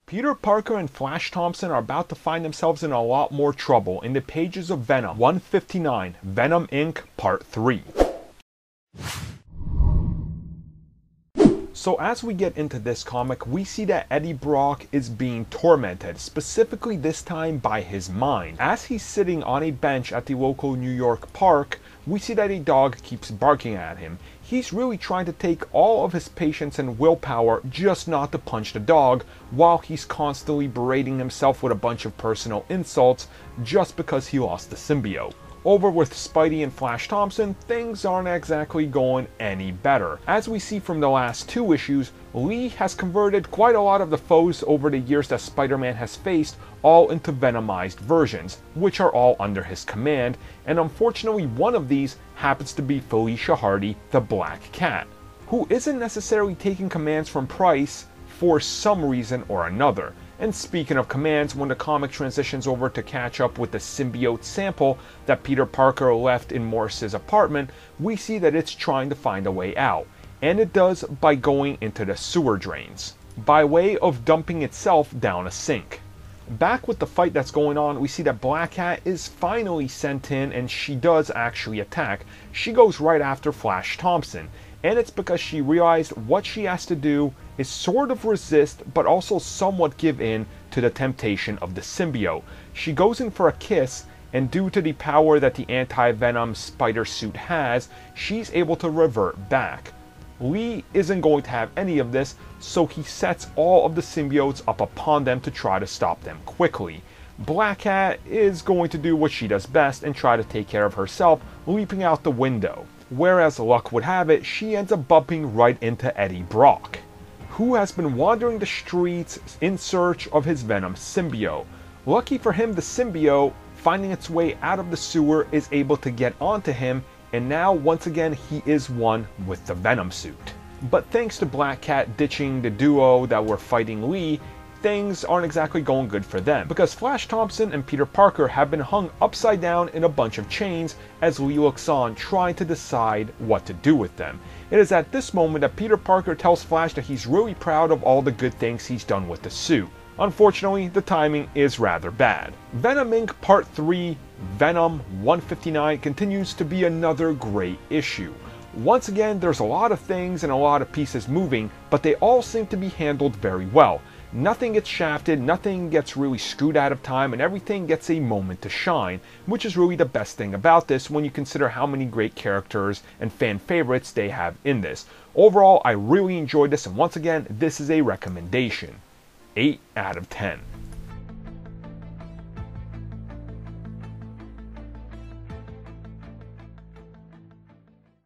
Peter Parker and Flash Thompson are about to find themselves in a lot more trouble in the pages of Venom 159, Venom Inc. Part 3. So as we get into this comic, we see that Eddie Brock is being tormented, specifically this time by his mind. As he's sitting on a bench at the local New York park, we see that a dog keeps barking at him. He's really trying to take all of his patience and willpower just not to punch the dog, while he's constantly berating himself with a bunch of personal insults just because he lost the symbiote. Over with Spidey and Flash Thompson, things aren't exactly going any better. As we see from the last two issues, Lee has converted quite a lot of the foes over the years that Spider-Man has faced all into Venomized versions, which are all under his command, and unfortunately one of these happens to be Felicia Hardy, the Black Cat, who isn't necessarily taking commands from Price for some reason or another. And speaking of commands, when the comic transitions over to catch up with the symbiote sample that Peter Parker left in Morris's apartment, we see that it's trying to find a way out. And it does by going into the sewer drains, by way of dumping itself down a sink. Back with the fight that's going on, we see that Black Cat is finally sent in and she does actually attack. She goes right after Flash Thompson. And it's because she realized what she has to do is sort of resist, but also somewhat give in to the temptation of the symbiote. She goes in for a kiss, and due to the power that the anti-venom spider suit has, she's able to revert back. Lee isn't going to have any of this, so he sets all of the symbiotes up upon them to try to stop them quickly. Black Cat is going to do what she does best and try to take care of herself, leaping out the window. Whereas luck would have it, she ends up bumping right into Eddie Brock, who has been wandering the streets in search of his Venom symbiote. Lucky for him, the symbiote, finding its way out of the sewer, is able to get onto him, and now once again he is one with the Venom suit. But thanks to Black Cat ditching the duo that were fighting Lee, things aren't exactly going good for them, because Flash Thompson and Peter Parker have been hung upside down in a bunch of chains as Lee looks on, trying to decide what to do with them. It is at this moment that Peter Parker tells Flash that he's really proud of all the good things he's done with the suit. Unfortunately, the timing is rather bad. Venom Inc. Part 3, Venom 159 continues to be another great issue. Once again, there's a lot of things and a lot of pieces moving, but they all seem to be handled very well. Nothing gets shafted, nothing gets really screwed out of time, and everything gets a moment to shine, which is really the best thing about this when you consider how many great characters and fan favorites they have in this. Overall, I really enjoyed this, and once again, this is a recommendation. 8 out of 10.